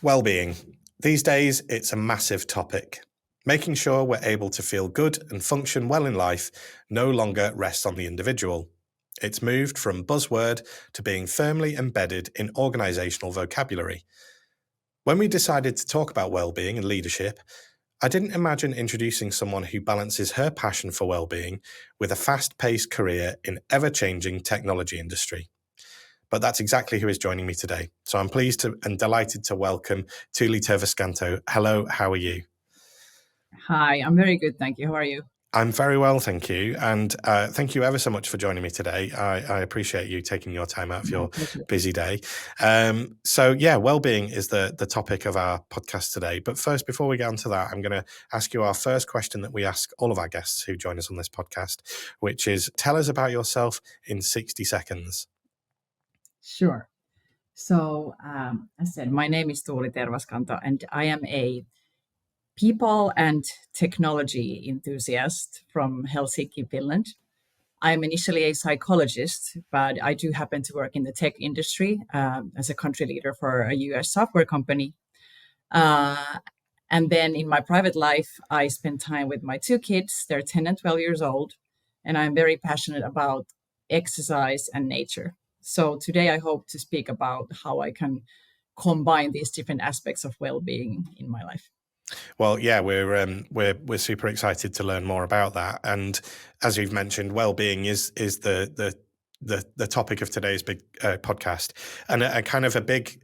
Wellbeing. These days, it's a massive topic. Making sure we're able to feel good and function well in life no longer rests on the individual. It's moved from buzzword to being firmly embedded in organisational vocabulary. When we decided to talk about wellbeing and leadership, I didn't imagine introducing someone who balances her passion for wellbeing with a fast-paced career in ever-changing technology industry. But that's exactly who is joining me today. So I'm pleased and delighted to welcome Tuuli Tervaskanto. Hello, how are you? Hi, I'm very good, thank you. How are you? I'm very well, thank you. And thank you ever so much for joining me today. I appreciate you taking your time out of your busy day. Wellbeing is the topic of our podcast today. But first, before we get on to that, I'm going to ask you our first question that we ask all of our guests who join us on this podcast, which is, tell us about yourself in 60 seconds. Sure. So, as I said, my name is Tuuli Tervaskanto, and I am a people and technology enthusiast from Helsinki, Finland. I'm initially a psychologist, but I do happen to work in the tech industry as a country leader for a US software company. And then in my private life, I spend time with my two kids. They're 10 and 12 years old, and I'm very passionate about exercise and nature. So today I hope to speak about how I can combine these different aspects of well-being in my life. Well, yeah, we're super excited to learn more about that. And as you've mentioned, well-being is the topic of today's big podcast, and a kind of a big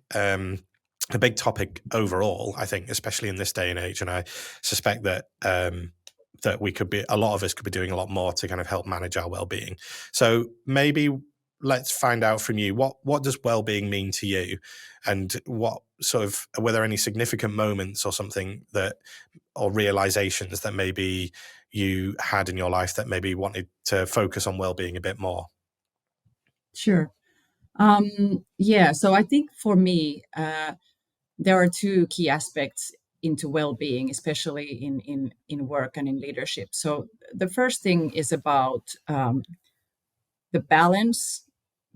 topic overall, I think, especially in this day and age. And I suspect that that a lot of us could be doing a lot more to kind of help manage our well-being. So maybe let's find out from you, what does well-being mean to you, and what sort of, were there any significant moments or something or realizations that maybe you had in your life that maybe wanted to focus on well-being a bit more? Sure. So I think for me, there are two key aspects into well-being, especially in work and in leadership. So the first thing is about the balance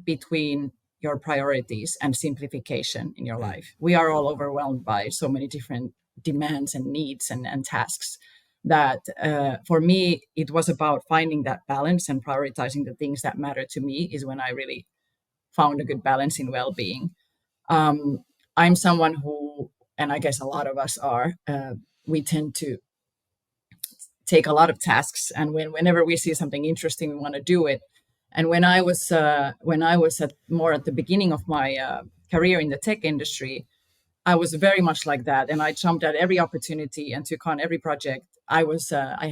between your priorities and simplification in your life. We are all overwhelmed by so many different demands and needs and tasks that for me, it was about finding that balance and prioritizing the things that matter to me is when I really found a good balance in well-being. I'm someone who, and I guess a lot of us are, we tend to take a lot of tasks, and whenever we see something interesting, we want to do it. And when I was more at the beginning of my career in the tech industry, I was very much like that, and I jumped at every opportunity and took on every project. I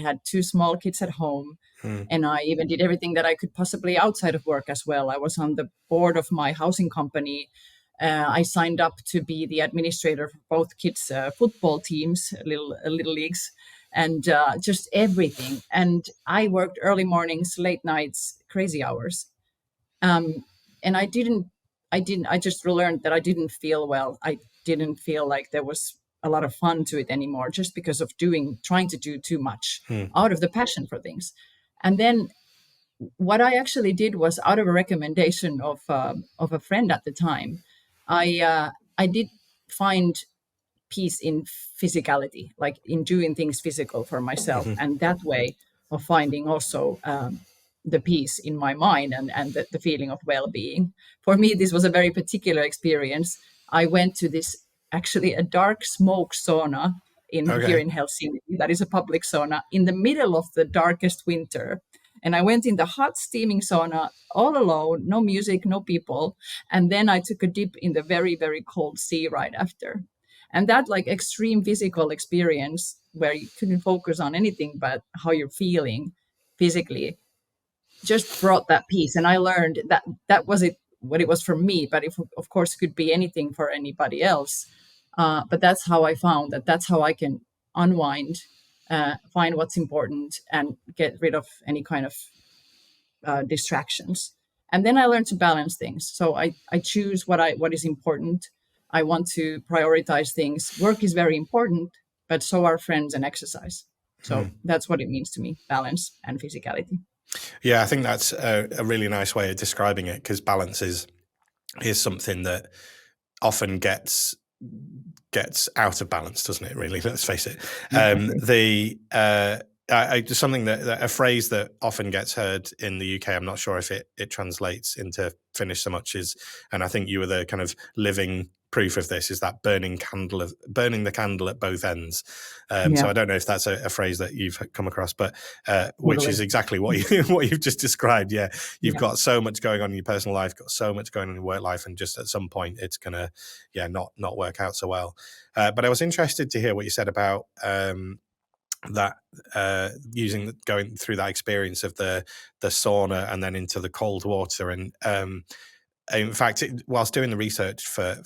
had two small kids at home, and I even did everything that I could possibly outside of work as well. I was on the board of my housing company. I signed up to be the administrator for both kids' football teams, little leagues, and just everything. And I worked early mornings, late nights, crazy hours. And I just learned that I didn't feel well. I didn't feel like there was a lot of fun to it anymore, just because of trying to do too much out of the passion for things. And then what I actually did was, out of a recommendation of a friend at the time, I did find peace in physicality, like in doing things physical for myself, and that way of finding also the peace in my mind and the feeling of well-being. For me, this was a very particular experience. I went to actually a dark smoke sauna here in Helsinki. That is a public sauna in the middle of the darkest winter. And I went in the hot steaming sauna all alone, no music, no people. And then I took a dip in the very, very cold sea right after. And that like extreme physical experience where you couldn't focus on anything but how you're feeling physically just brought that peace. And I learned that was what it was for me, but of course it could be anything for anybody else. But that's how I found that's how I can unwind, find what's important, and get rid of any kind of distractions. And then I learned to balance things. So I choose what is important. I want to prioritize things. Work is very important, but so are friends and exercise. So that's what it means to me, balance and physicality. Yeah, I think that's a really nice way of describing it, because balance is something that often gets gets out of balance, doesn't it? Really, let's face it. Exactly. Something that a phrase that often gets heard in the UK, I'm not sure if it translates into Finnish so much, is, and I think you were the kind of living proof of this, is that burning the candle at both ends. So Yeah, I don't know if that's a phrase that you've come across, but which is totally. exactly what what you've just described. Yeah, you've Yeah. got so much going on in your personal life, got so much going on in your work life, and just at some point it's gonna not work out so well. But I was interested to hear what you said about that going through that experience of the sauna and then into the cold water. And in fact, whilst doing the research for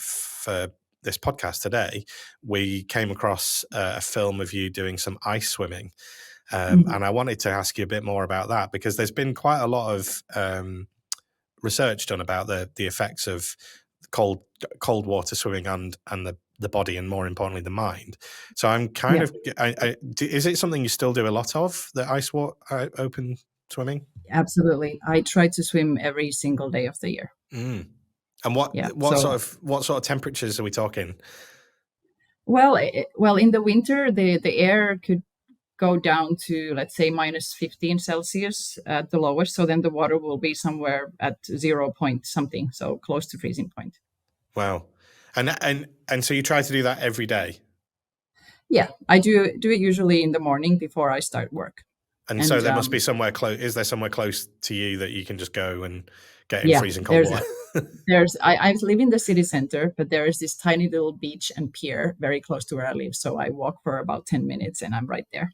this podcast today, we came across a film of you doing some ice swimming. And I wanted to ask you a bit more about that, because there's been quite a lot of research done about the effects of cold water swimming and the body, and more importantly the mind. So I'm kind Yeah, of is it something you still do a lot of, the ice water open swimming? absolutely. I try to swim every single day of the year. Mm. And what Yeah. what So, sort of what sort of temperatures are we talking? well, in the winter, the air could go down to, let's say, minus 15 Celsius at the lowest. So then the water will be somewhere at 0 point something, so close to freezing point. Wow. And so you try to do that every day? Yeah, I do it usually in the morning before I start work. And so And there must be somewhere close. Is there somewhere close to you that you can just go and get in yeah, freezing cold water? I live in the city center, but there is this tiny little beach and pier very close to where I live. So I walk for about 10 minutes and I'm right there.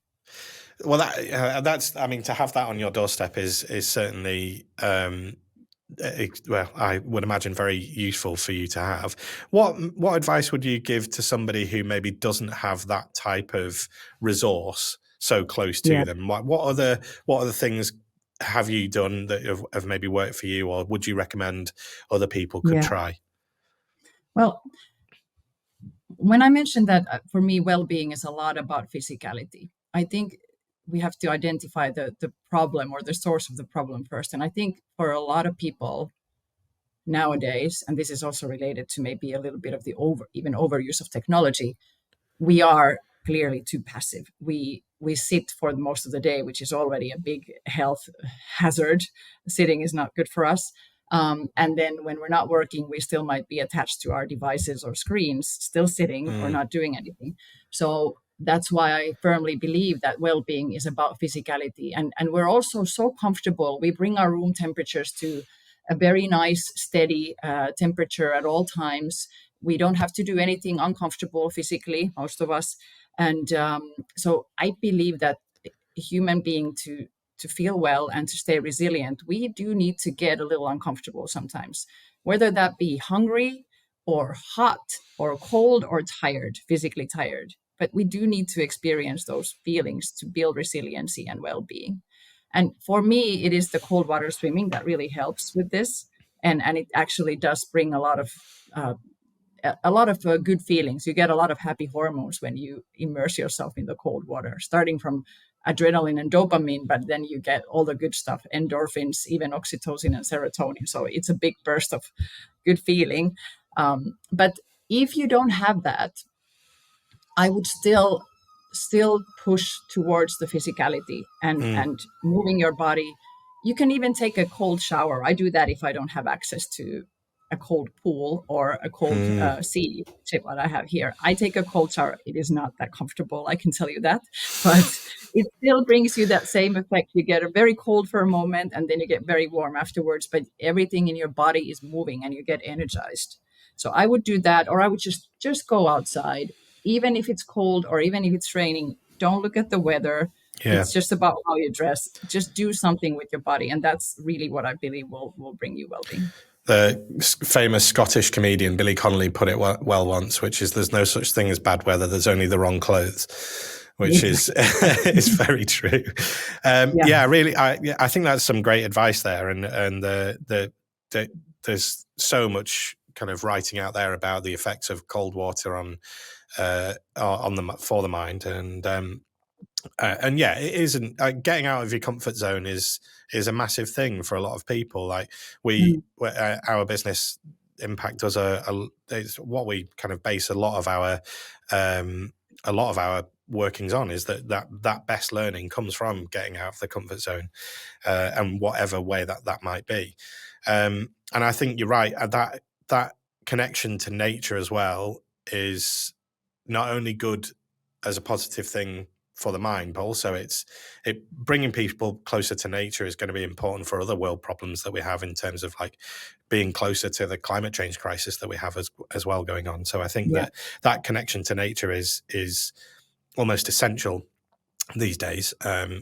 Well, that's, I mean, to have that on your doorstep is certainly, well, I would imagine very useful for you to have. What advice would you give to somebody who maybe doesn't have that type of resource so close to Yeah, them? What other things have you done that have maybe worked for you, or would you recommend other people could yeah. try? Well, when I mentioned that, for me, well-being is a lot about physicality. I think we have to identify the problem or the source of the problem first. And I think for a lot of people nowadays, and this is also related to maybe a little bit of the overuse of technology, we are clearly too passive. We sit for most of the day, which is already a big health hazard. Sitting is not good for us. And then when we're not working, we still might be attached to our devices or screens, still sitting or Mm, not doing anything. So that's why I firmly believe that well-being is about physicality. And we're also so comfortable. We bring our room temperatures to a very nice, steady temperature at all times. We don't have to do anything uncomfortable physically, most of us. And so I believe that a human being to feel well and to stay resilient, we do need to get a little uncomfortable sometimes, whether that be hungry or hot or cold or tired, physically tired. But we do need to experience those feelings to build resiliency and well-being. And for me, it is the cold water swimming that really helps with this. And it actually does bring uh, a lot of good feelings. You get a lot of happy hormones when you immerse yourself in the cold water, starting from adrenaline and dopamine, but then you get all the good stuff, endorphins, even oxytocin and serotonin. So it's a big burst of good feeling. But if you don't have that, I would still push towards the physicality mm, and moving your body. You can even take a cold shower. I do that if I don't have access to a cold pool or a cold mm, sea, which is what I have here. I take a cold shower. It is not that comfortable, I can tell you that, but it still brings you that same effect. You get very cold for a moment and then you get very warm afterwards, but everything in your body is moving and you get energized. So I would do that, or I would just go outside, even if it's cold or even if it's raining. Don't look at the weather. yeah. It's just about how you dress. Just do something with your body, and that's really what I believe will bring you well-being. The famous Scottish comedian Billy Connolly put it well once, which is, "There's no such thing as bad weather. There's only the wrong clothes," which is Exactly. is very true. Yeah. Yeah, really, I think that's some great advice there, and there's so much kind of writing out there about the effects of cold water on the for the mind, and yeah, it isn't getting out of your comfort zone is a massive thing for a lot of people. Like Mm. our business impact us it's what we kind of base a lot of our workings on, is that best learning comes from getting out of the comfort zone, and whatever way that might be. And I think you're right, that connection to nature as well is not only good as a positive thing for the mind, but also bringing people closer to nature is going to be important for other world problems that we have, in terms of like being closer to the climate change crisis that we have as well going on. So I think that connection to nature is almost essential these days,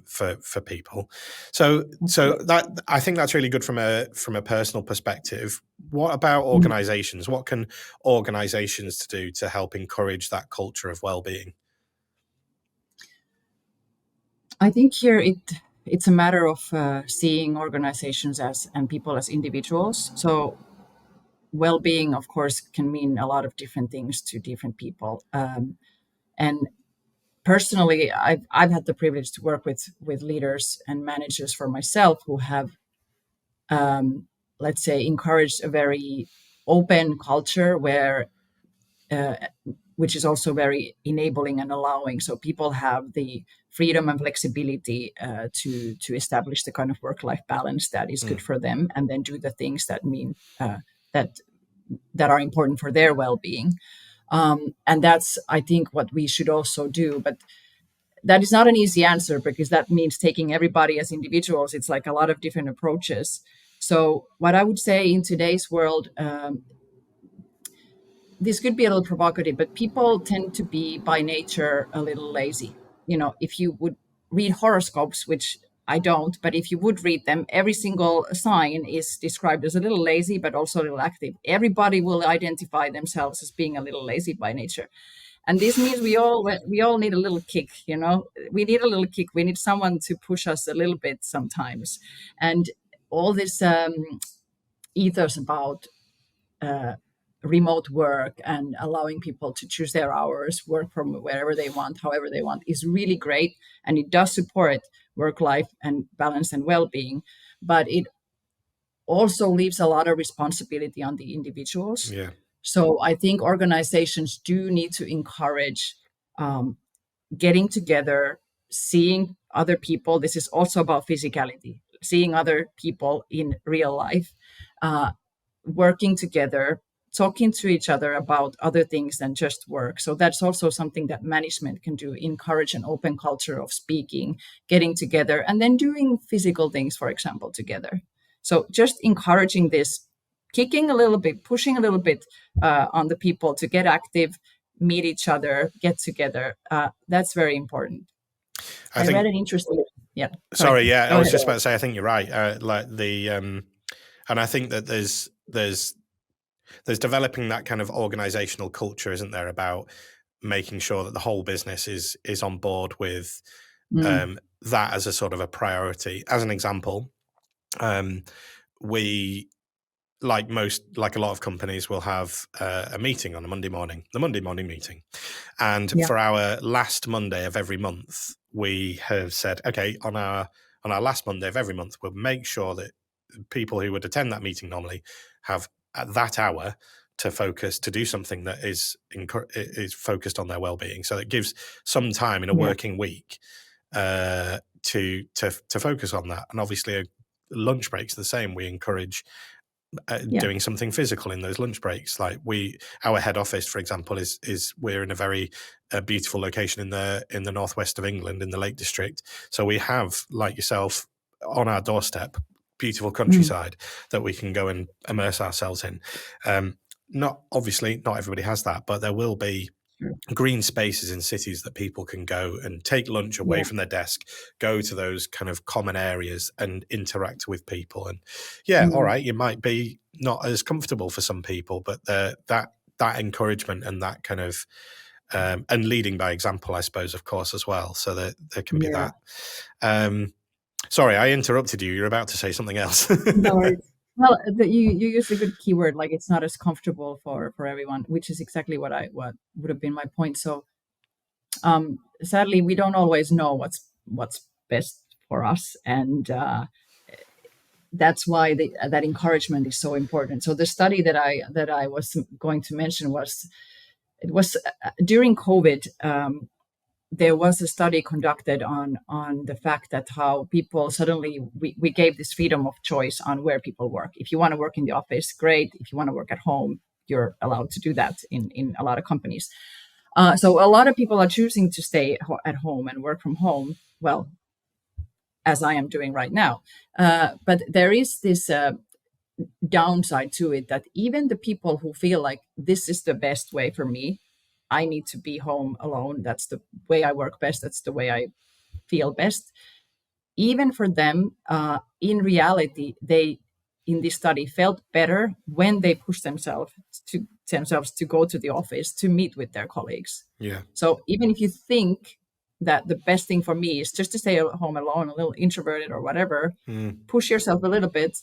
for people. So that, I think that's really good from a personal perspective. What about organizations? What can organizations do to help encourage that culture of well-being? I think here it's a matter of seeing organizations and people as individuals. So well-being, of course, can mean a lot of different things to different people. And personally, I've had the privilege to work with leaders and managers for myself who have, let's say, encouraged a very open culture where, uh, which is also very enabling and allowing. So people have the freedom and flexibility to establish the kind of work-life balance that is good for them, and then do the things that mean that are important for their well-being. And that's, I think, what we should also do. But that is not an easy answer, because that means taking everybody as individuals. It's like a lot of different approaches. So what I would say in today's world, this could be a little provocative, but people tend to be by nature a little lazy. If you would read horoscopes, which I don't, but if you would read them, every single sign is described as a little lazy, but also a little active. Everybody will identify themselves as being a little lazy by nature. And this means we all need a little kick. We need a little kick. We need someone to push us a little bit sometimes. And all this ethos about remote work and allowing people to choose their hours, work from wherever they want, however they want, is really great. And it does support work-life and balance and well-being, but it also leaves a lot of responsibility on the individuals. Yeah. So I think organizations do need to encourage getting together, seeing other people. This is also about physicality, seeing other people in real life, working together, talking to each other about other things than just work. So that's also something that management can do, encourage an open culture of speaking, getting together, and then doing physical things, for example, together. So just encouraging this, kicking a little bit, pushing a little bit on the people to get active, meet each other, get together. That's very important. I read an interesting. Yeah. Sorry. Yeah, I was just about to say, I think you're right. And I think that there's developing that kind of organizational culture, isn't there, about making sure that the whole business is on board with that as a sort of a priority. As an example, we, like a lot of companies, will have a meeting on a Monday morning, the Monday morning meeting. And for our last Monday of every month, we have said, okay, on our last Monday of every month, we'll make sure that people who would attend that meeting normally have at that hour to focus, to do something that is focused on their well-being. So it gives some time in a working week to focus on that. And obviously, lunch breaks the same. We encourage doing something physical in those lunch breaks. Like our head office, for example, is we're in a very beautiful location in the northwest of England, in the Lake District. So we have, like yourself, on our doorstep, beautiful countryside that we can go and immerse ourselves in. Not everybody has that, but there will be green spaces in cities that people can go and take lunch away from their desk, go to those kind of common areas and interact with people. And all right, you might be not as comfortable for some people, but that encouragement and that kind of and leading by example, I suppose, of course, as well, so that there can be that. Sorry, I interrupted you. You're about to say something else. No worries. Well, you used a good keyword, like it's not as comfortable for everyone, which is exactly what would have been my point. So sadly, we don't always know what's best for us, and that's why that encouragement is so important. So the study that I was going to mention was, it was during COVID. There was a study conducted on the fact that how people suddenly, we gave this freedom of choice on where people work. If you want to work in the office, great. If you want to work at home, you're allowed to do that in a lot of companies. So a lot of people are choosing to stay at home and work from home. Well, as I am doing right now. But there is this downside to it, that even the people who feel like this is the best way for me, I need to be home alone. That's the way I work best. That's the way I feel best. Even for them, in reality, they in this study felt better when they pushed themselves to go to the office to meet with their colleagues. Yeah. So even if you think that the best thing for me is just to stay at home alone, a little introverted or whatever, push yourself a little bit.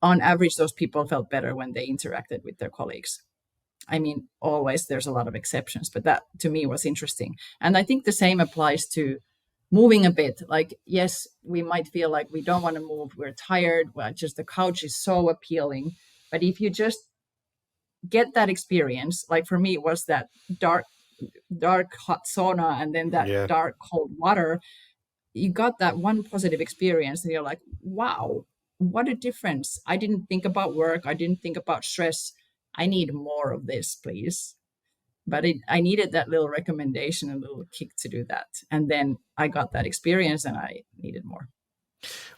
On average, those people felt better when they interacted with their colleagues. I mean, always there's a lot of exceptions, but that to me was interesting. And I think the same applies to moving a bit. Like, yes, we might feel like we don't want to move, we're tired, well, just the couch is so appealing. But if you just get that experience, like for me, it was that dark hot sauna and then that Yeah. dark cold water, you got that one positive experience and you're like, wow, what a difference. I didn't think about work, I didn't think about stress. I need more of this, please. But I needed that little recommendation, a little kick to do that, and then I got that experience and I needed more.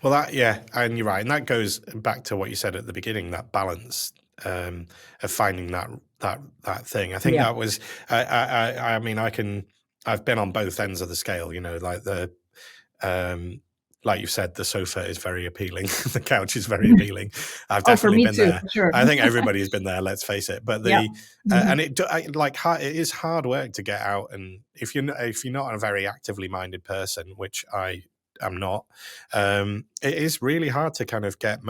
Well, and you're right, and that goes back to what you said at the beginning, that balance of finding that thing. I think Yeah. that was, I mean, I've been on both ends of the scale. Like like you said, the sofa is very appealing, the couch is very appealing. I've Oh, for definitely me been too, there. for sure. I think everybody's been there. Let's face it. But Yeah. and it it is hard work to get out, and if you're not a very actively minded person, which I am not, it is really hard to kind of get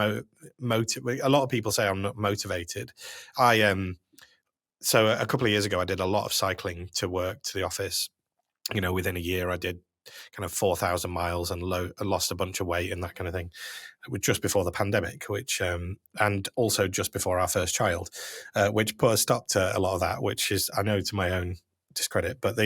motivated. A lot of people say I'm not motivated. I So a couple of years ago, I did a lot of cycling to work, to the office. Within a year, I did kind of 4,000 miles and lost a bunch of weight and that kind of thing. Just before the pandemic, which and also just before our first child, which put a stop to a lot of that, which is, I know, to my own discredit, but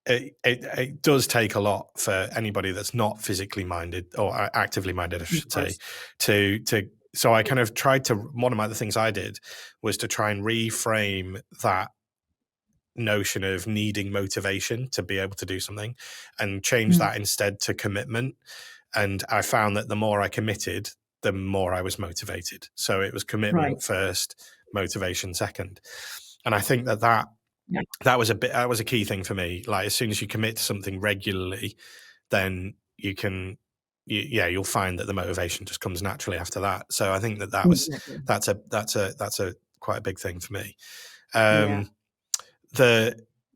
it does take a lot for anybody that's not physically minded or actively minded, I should say, to so I kind of tried to, one of the things I did was to try and reframe that notion of needing motivation to be able to do something and change that instead to commitment. And I found that the more I committed, the more I was motivated. So it was commitment first, motivation second. And I think that was a key thing for me. Like, as soon as you commit to something regularly, then you'll find that the motivation just comes naturally after that. So I think that's a quite a big thing for me. Yeah. There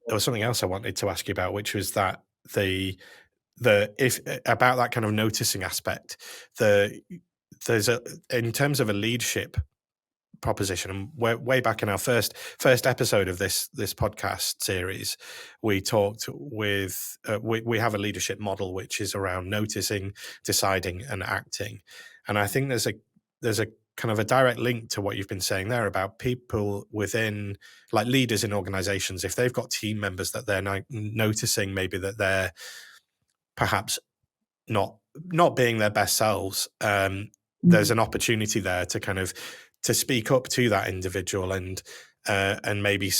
was something else I wanted to ask you about, which was that if about that kind of noticing aspect. In terms of a leadership proposition, and way back in our first episode of this podcast series, we talked with we have a leadership model which is around noticing, deciding, and acting. And I think there's a kind of a direct link to what you've been saying there about people within, like leaders in organizations, if they've got team members that they're noticing maybe that they're perhaps not being their best selves, there's an opportunity there to kind of to speak up to that individual and maybe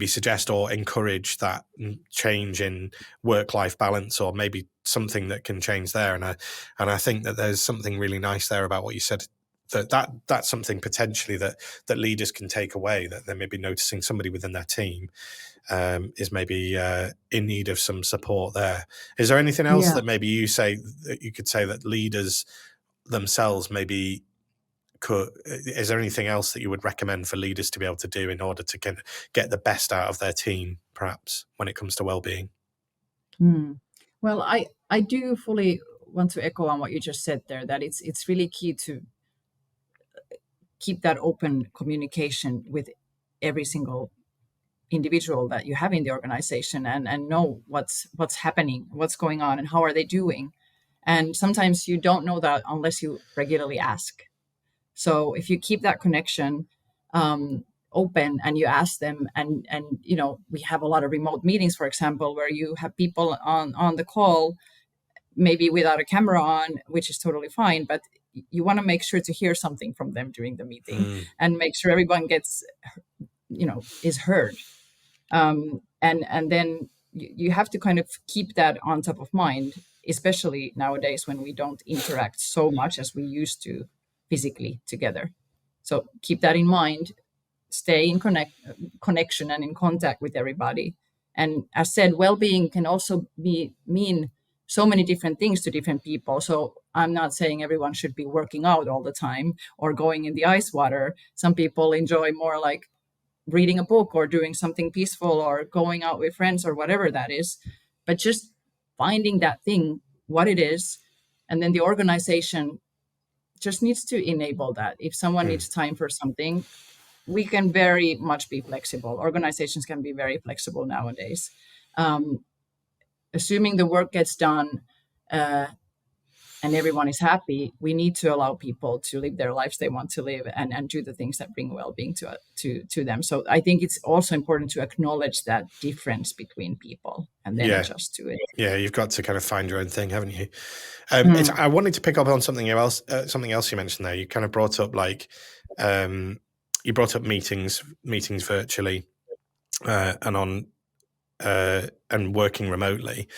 suggest or encourage that change in work-life balance, or maybe something that can change there. And I think that there's something really nice there about what you said, that's something potentially that leaders can take away, that they may be noticing somebody within their team is maybe in need of some support there. Is there anything else that maybe you could say that leaders themselves maybe is there anything else that you would recommend for leaders to be able to do in order to get the best out of their team, perhaps, when it comes to well-being? Well, I do fully want to echo on what you just said there, that it's really key to keep that open communication with every single individual that you have in the organization, and know what's happening, what's going on, and how are they doing. And sometimes you don't know that unless you regularly ask. So if you keep that connection open and you ask them, and we have a lot of remote meetings, for example, where you have people on the call, maybe without a camera on, which is totally fine, but you want to make sure to hear something from them during the meeting and make sure everyone gets, is heard. And then you have to kind of keep that on top of mind, especially nowadays when we don't interact so much as we used to physically together. So keep that in mind, stay in connection and in contact with everybody. And as said, well-being can also mean so many different things to different people. So I'm not saying everyone should be working out all the time or going in the ice water. Some people enjoy more like reading a book or doing something peaceful or going out with friends or whatever that is. But just finding that thing, what it is, and then the organization just needs to enable that. If someone needs time for something, we can very much be flexible. Organizations can be very flexible nowadays. Assuming the work gets done and everyone is happy, we need to allow people to live their lives they want to live and do the things that bring well-being to them. So I think it's also important to acknowledge that difference between people and then adjust to it. Yeah, you've got to kind of find your own thing, haven't you? I wanted to pick up on something else you mentioned there. You kind of brought up you brought up meetings virtually and working remotely.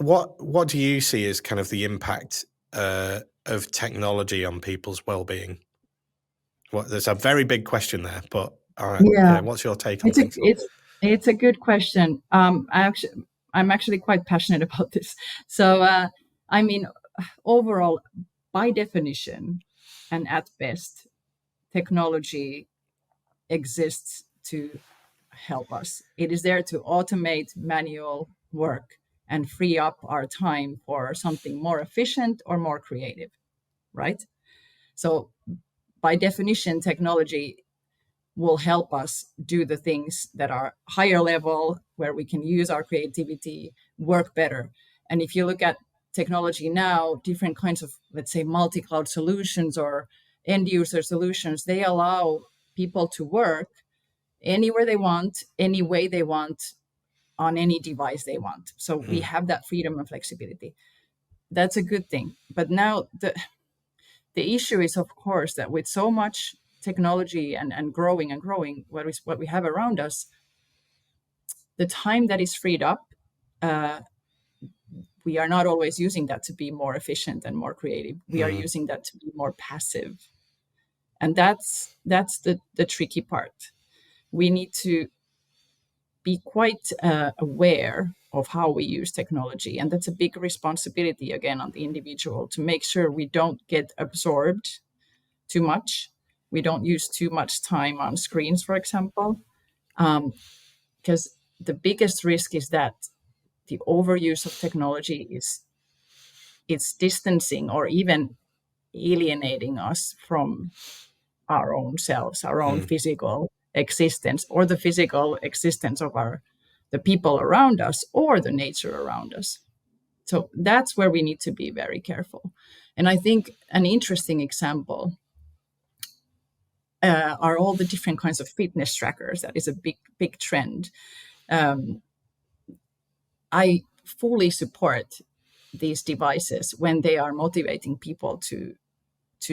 What do you see as kind of the impact of technology on people's well-being? There's a very big question there, but what's your take on things? It's a good question. I'm actually quite passionate about this. So I mean, overall, by definition, and at best, technology exists to help us. It is there to automate manual work and free up our time for something more efficient or more creative, right? So by definition, technology will help us do the things that are higher level, where we can use our creativity, work better. And if you look at technology now, different kinds of, let's say, multi-cloud solutions or end user solutions, they allow people to work anywhere they want, any way they want, on any device they want. So we have that freedom and flexibility. That's a good thing. But now the issue is, of course, that with so much technology and growing, what we have around us, the time that is freed up, we are not always using that to be more efficient and more creative. We are using that to be more passive. And that's the tricky part. We need to be quite aware of how we use technology. And that's a big responsibility, again, on the individual to make sure we don't get absorbed too much. We don't use too much time on screens, for example, because the biggest risk is that the overuse of technology it's distancing or even alienating us from our own selves, our own physical existence, or the physical existence of the people around us or the nature around us. So that's where we need to be very careful. And I think an interesting example are all the different kinds of fitness trackers. That is a big trend. I fully support these devices when they are motivating people to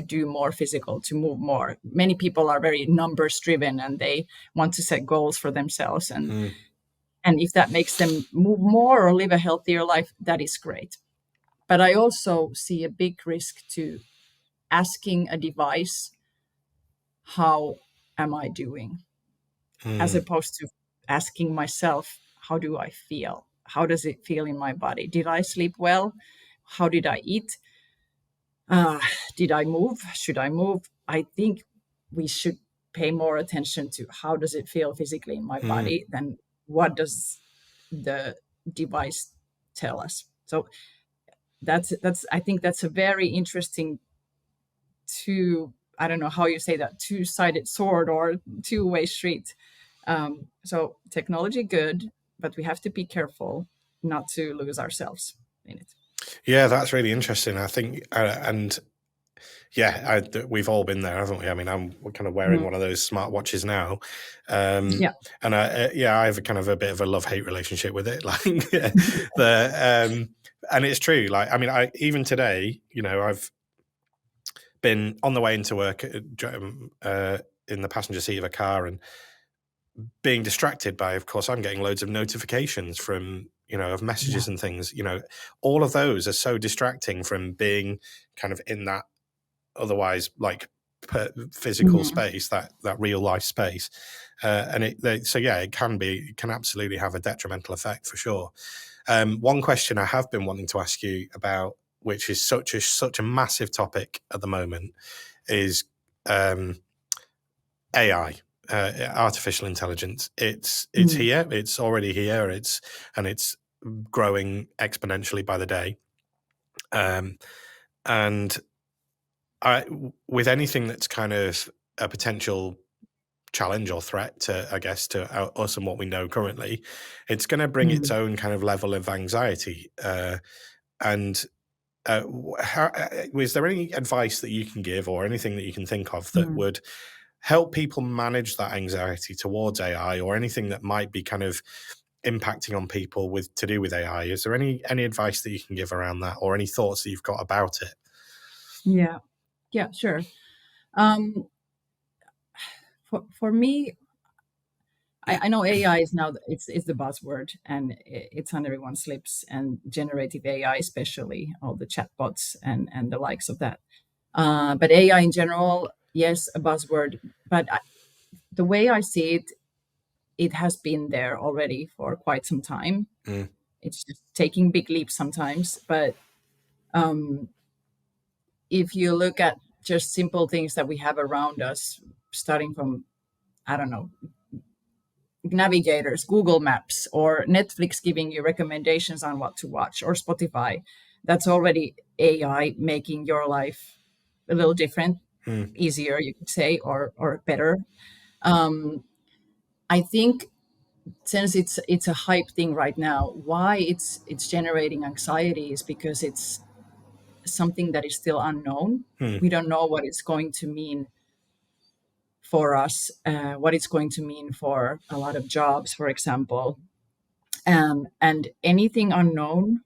do more physical, to move more. Many people are very numbers driven and they want to set goals for themselves. And if that makes them move more or live a healthier life, that is great. But I also see a big risk to asking a device, how am I doing? As opposed to asking myself, how do I feel? How does it feel in my body? Did I sleep well? How did I eat? Did I move? Should I move? I think we should pay more attention to how does it feel physically in my body than what does the device tell us. So that's I think that's a very interesting I don't know how you say that, two-sided sword or two-way street. So technology good, but we have to be careful not to lose ourselves. in it. Yeah, that's really interesting. I think, and yeah, we've all been there, haven't we? I mean, we're kind of wearing one of those smartwatches now, Yeah. and I have a kind of a bit of a love-hate relationship with it. Like the and it's true. Like, I mean, even today, I've been on the way into work in the passenger seat of a car and being distracted by, of course, I'm getting loads of notifications from, of messages and things. All of those are so distracting from being kind of in that otherwise like physical space, that real life space, and it can absolutely have a detrimental effect for sure. One question I have been wanting to ask you about, which is such a massive topic at the moment, is AI, artificial intelligence. It's here. It's already here. It's growing exponentially by the day. And with anything that's kind of a potential challenge or threat to, I guess, to us and what we know currently, it's going to bring its own kind of level of anxiety. And was there any advice that you can give or anything that you can think of that would help people manage that anxiety towards AI, or anything that might be kind of impacting on people to do with AI? Is there any advice that you can give around that, or any thoughts that you've got about it? Yeah, sure. For me, I know AI is now it's the buzzword, and it's on everyone's lips, and generative AI especially, all the chatbots and the likes of that. But AI in general, yes, a buzzword. But the way I see it, it has been there already for quite some time. It's just taking big leaps sometimes. But if you look at just simple things that we have around us, starting from, I don't know, navigators, Google Maps, or Netflix giving you recommendations on what to watch, or Spotify, that's already AI making your life a little different, easier, you could say, or better. I think since it's a hype thing right now, why it's generating anxiety is because it's something that is still unknown. We don't know what it's going to mean for us, what it's going to mean for a lot of jobs, for example. And anything unknown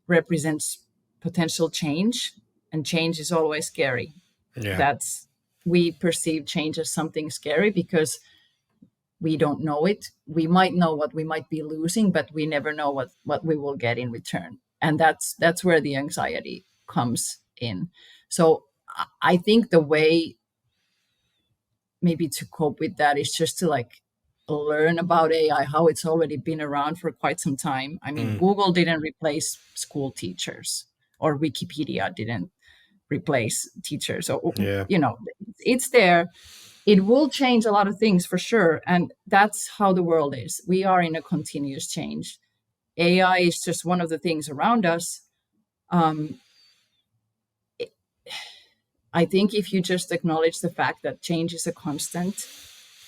represents potential change, and change is always scary. Yeah. We perceive change as something scary because we don't know it. We might know what we might be losing, but we never know what we will get in return. And that's where the anxiety comes in. So I think the way maybe to cope with that is just to like learn about AI, how it's already been around for quite some time. I mean, Google didn't replace school teachers, or Wikipedia didn't replace teachers. So, Yeah. It's there. It will change a lot of things for sure. And that's how the world is. We are in a continuous change. AI is just one of the things around us. I think if you just acknowledge the fact that change is a constant,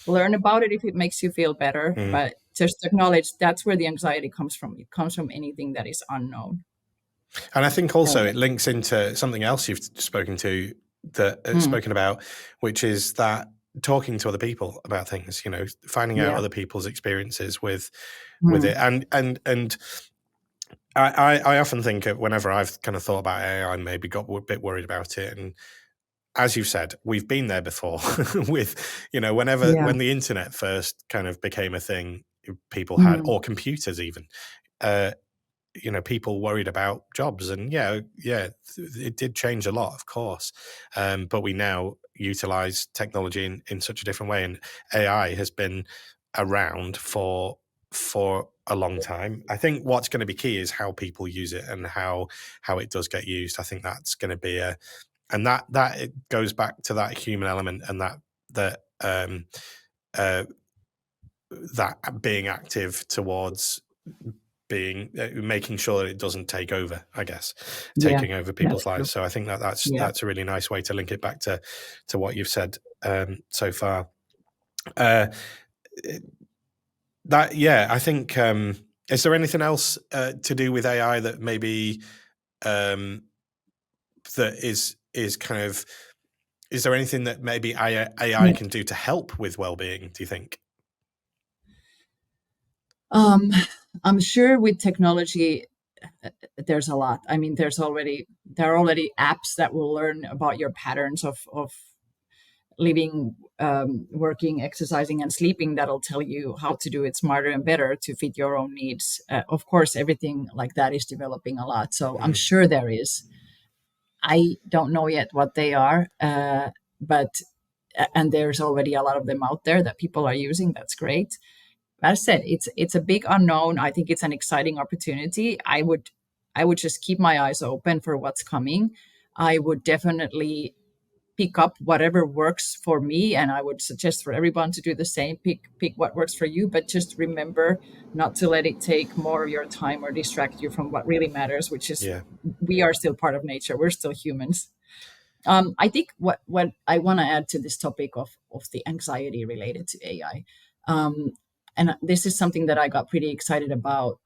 learn about it if it makes you feel better, but just acknowledge that's where the anxiety comes from. It comes from anything that is unknown. And I think also it links into something else you've spoken about, which is that talking to other people about things, finding out other people's experiences with it. And I often think whenever I've kind of thought about AI and maybe got a bit worried about it, and as you said, we've been there before with, when the internet first kind of became a thing, people had, or computers even, people worried about jobs, and it did change a lot, of course. But we now utilize technology in such a different way, and AI has been around for a long time. I think what's going to be key is how people use it and how it does get used. I think that's going to be and that it goes back to that human element, and that being active towards making sure that it doesn't take over, I guess, taking over people's lives. So I think that's a really nice way to link it back to what you've said so far. I think Is there anything else to do with AI that maybe that is kind of, is there anything that maybe AI can do to help with well-being, do you think? I'm sure with technology, there's a lot. I mean, there are already apps that will learn about your patterns of living, working, exercising, and sleeping that'll tell you how to do it smarter and better to fit your own needs. Of course, everything like that is developing a lot. So I'm sure there is. I don't know yet what they are, but and there's already a lot of them out there that people are using. That's great. As I said, it's a big unknown. I think it's an exciting opportunity. I would just keep my eyes open for what's coming. I would definitely pick up whatever works for me, and I would suggest for everyone to do the same. Pick what works for you, but just remember not to let it take more of your time or distract you from what really matters, which is Yeah. we are still part of nature. We're still humans. I think what I want to add to this topic of the anxiety related to AI, and this is something that I got pretty excited about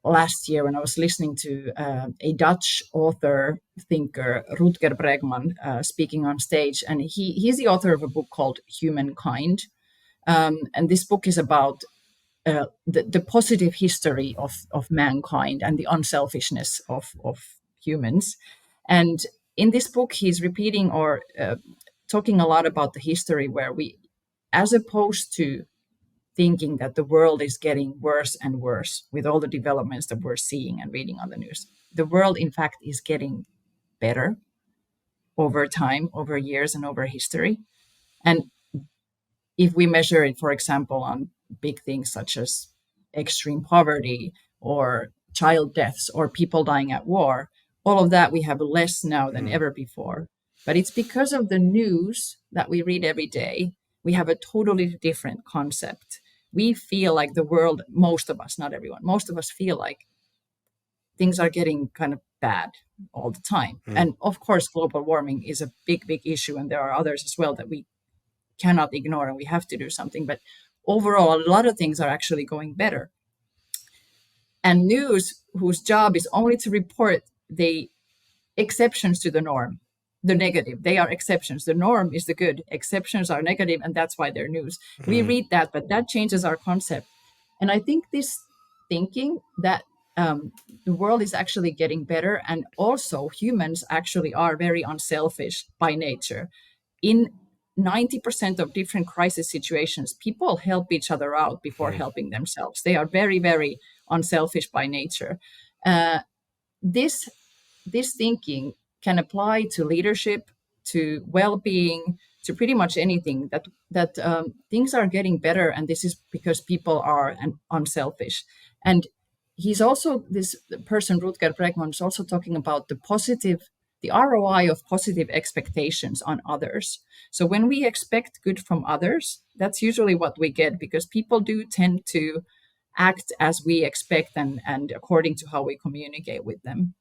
last year when I was listening to a Dutch author thinker, Rutger Bregman, speaking on stage, and he's the author of a book called Humankind, and this book is about the positive history of mankind and the unselfishness of humans. And in this book, he's repeating or talking a lot about the history where we, as opposed to thinking that the world is getting worse and worse with all the developments that we're seeing and reading on the news, the world, in fact, is getting better over time, over years, and over history. And if we measure it, for example, on big things such as extreme poverty or child deaths or people dying at war, all of that we have less now than ever before. But it's because of the news that we read every day, we have a totally different concept. We feel like the world, most of us, not everyone, most of us feel like things are getting kind of bad all the time. And of course, global warming is a big, big issue. And there are others as well that we cannot ignore and we have to do something. But overall, a lot of things are actually going better. And news, whose job is only to report the exceptions to the norm, the negative, they are exceptions. The norm is the good, exceptions are negative, and that's why they're news. We read that, but that changes our concept. And I think this thinking that the world is actually getting better, and also humans actually are very unselfish by nature. In 90% of different crisis situations, people help each other out before helping themselves. They are very, very unselfish by nature. This thinking can apply to leadership, to well-being, to pretty much anything. That things are getting better, and this is because people are unselfish. And he's also, this person Rutger Bregman is also talking about the ROI of positive expectations on others. So when we expect good from others, that's usually what we get, because people do tend to act as we expect and according to how we communicate with them.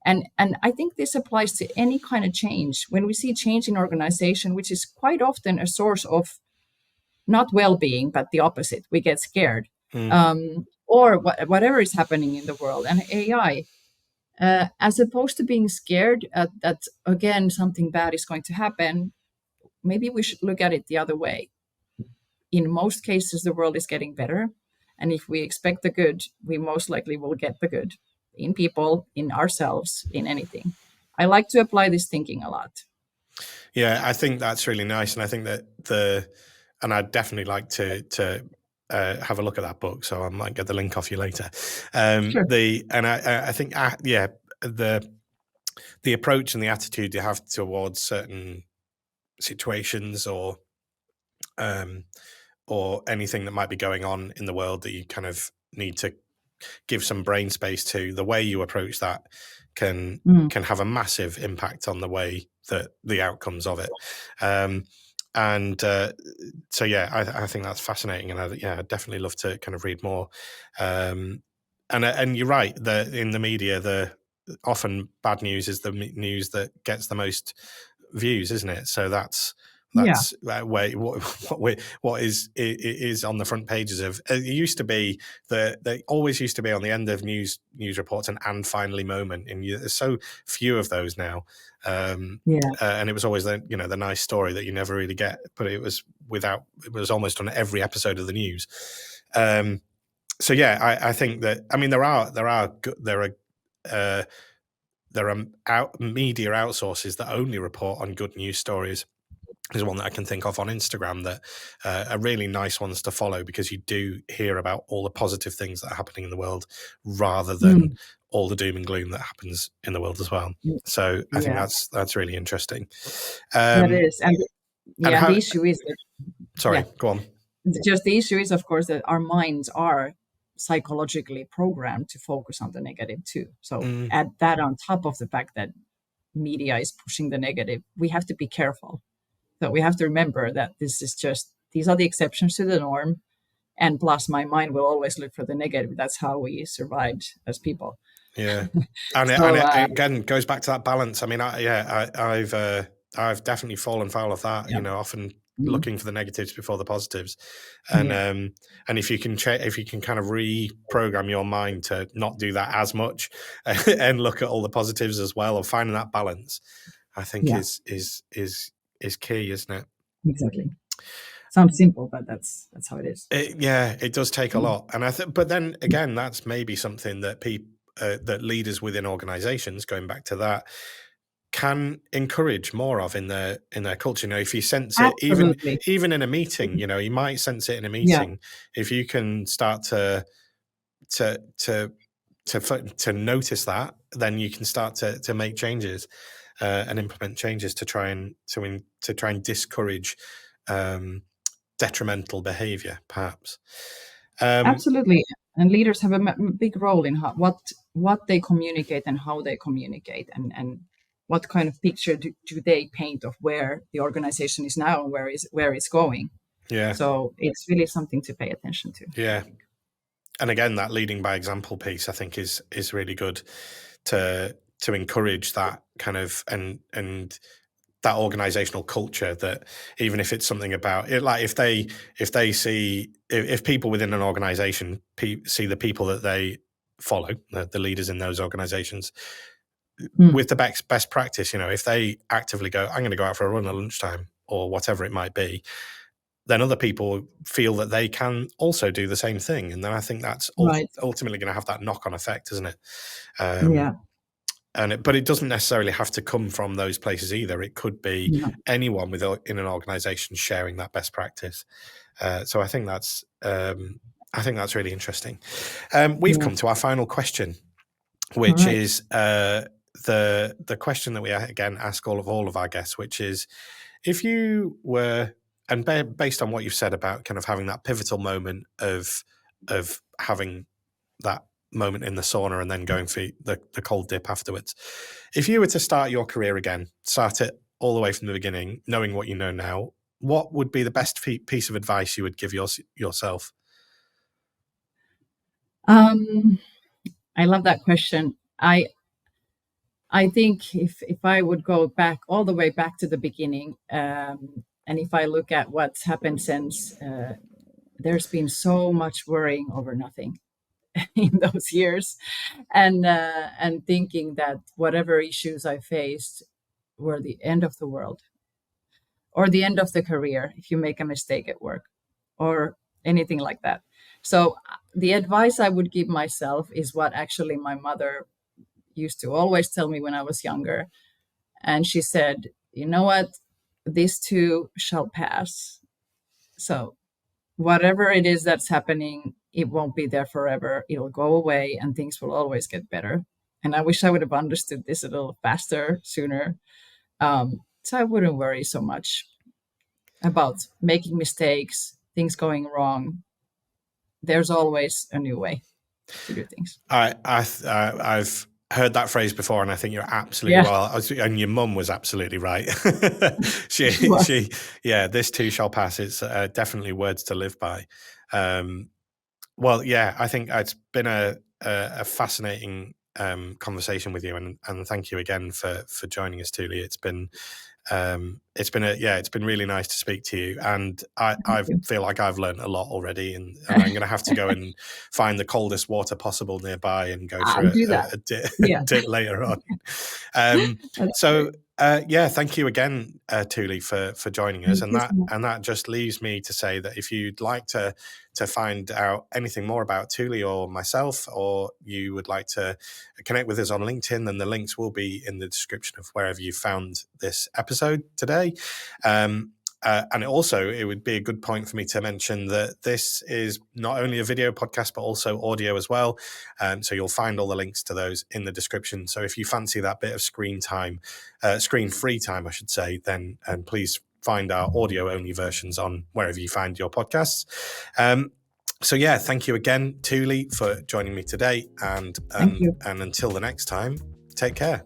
And I think this applies to any kind of change. When we see change in organization, which is quite often a source of not well-being, but the opposite, we get scared, or whatever is happening in the world. And AI, as opposed to being scared that again something bad is going to happen, maybe we should look at it the other way. In most cases, the world is getting better, and if we expect the good, we most likely will get the good in people, in ourselves, in anything. I like to apply this thinking a lot. Yeah, I think that's really nice, and I think that and I'd definitely like to have a look at that book. So I might get the link off you later. Sure. I think yeah, the approach and the attitude you have towards certain situations or anything that might be going on in the world that you kind of need to give some brain space to, the way you approach that can have a massive impact on the way that the outcomes of it. So yeah, I think that's fascinating, and I'd definitely love to kind of read more. And you're right, in the media, the often bad news is the news that gets the most views, isn't it? So that's That's what is on the front pages of. It used to be they always used to be on the end of news reports and finally moment, and there's so few of those now. And it was always the nice story that you never really get, but it was almost on every episode of the news. So yeah, I think that, I mean, there are media outsources that only report on good news stories. There's one that I can think of on Instagram that are really nice ones to follow, because you do hear about all the positive things that are happening in the world rather than all the doom and gloom that happens in the world as well. So I think that's really interesting. That is, and the issue is that, sorry, go on. Just the issue is, of course, that our minds are psychologically programmed to focus on the negative too. So add that on top of the fact that media is pushing the negative, we have to be careful. So we have to remember that these are the exceptions to the norm. And plus, my mind will always look for the negative. That's how we survived as people. Yeah, and it again goes back to that balance. I mean, I've definitely fallen foul of that. Often looking for the negatives before the positives, and if you can kind of reprogram your mind to not do that as much, and look at all the positives as well, or finding that balance, I think is key, isn't it? Exactly. Sounds simple, but that's how it is. It does take a lot, and but then again, that's maybe something that that leaders within organizations, going back to that, can encourage more of in their culture. If you sense it, even in a meeting, you might sense it in a meeting. If you can start to notice that, then you can start to make changes and implement changes to try and discourage detrimental behavior, perhaps. Absolutely. And leaders have a big role in what they communicate and how they communicate, and what kind of picture do they paint of where the organization is now and where it's going. Yeah. So it's really something to pay attention to. Yeah. And again, that leading by example piece, I think, is really good to encourage that kind of and that organizational culture, that even if it's something about it, like if people within an organization see the people that they follow, the leaders in those organizations, with the best practice, if they actively go, I'm going to go out for a run at lunchtime or whatever it might be, then other people feel that they can also do the same thing. And then I think that's ultimately going to have that knock-on effect, isn't it? But it doesn't necessarily have to come from those places either. It could be anyone in an organization sharing that best practice. So I think that's really interesting. We've come to our final question, which is the question that we again ask all of our guests, which is, if you were, and based on what you've said about kind of having that pivotal moment of having that moment in the sauna and then going for the cold dip afterwards, if you were to start your career again, start it all the way from the beginning, knowing what you know now, what would be the best piece of advice you would give yourself? I love that question. I think if I would go back all the way back to the beginning, and if I look at what's happened since, there's been so much worrying over nothing in those years, and thinking that whatever issues I faced were the end of the world, or the end of the career if you make a mistake at work, or anything like that. So the advice I would give myself is what actually my mother used to always tell me when I was younger. And she said, you know what, this too shall pass. So whatever it is that's happening, it won't be there forever. It'll go away and things will always get better. And I wish I would have understood this a little faster, sooner. So I wouldn't worry so much about making mistakes, things going wrong. There's always a new way to do things. I've heard that phrase before, and I think you're absolutely well. And your mum was absolutely right. she, this too shall pass. It's definitely words to live by. I think it's been a fascinating conversation with you, and thank you again for joining us, Tuuli. It's been It's been really nice to speak to you, and I feel like I've learned a lot already, and I'm going to have to go and find the coldest water possible nearby and go for Do that. a dip, Yeah. dip later on. Thank you again, Tuuli, for joining us, and that just leaves me to say that if you'd like to find out anything more about Tuuli or myself, or you would like to connect with us on LinkedIn, then the links will be in the description of wherever you found this episode today. And it would be a good point for me to mention that this is not only a video podcast, but also audio as well. So you'll find all the links to those in the description. So if you fancy that bit of screen free time, I should say, then please find our audio only versions on wherever you find your podcasts. Thank you again, Tuuli, for joining me today. And until the next time, take care.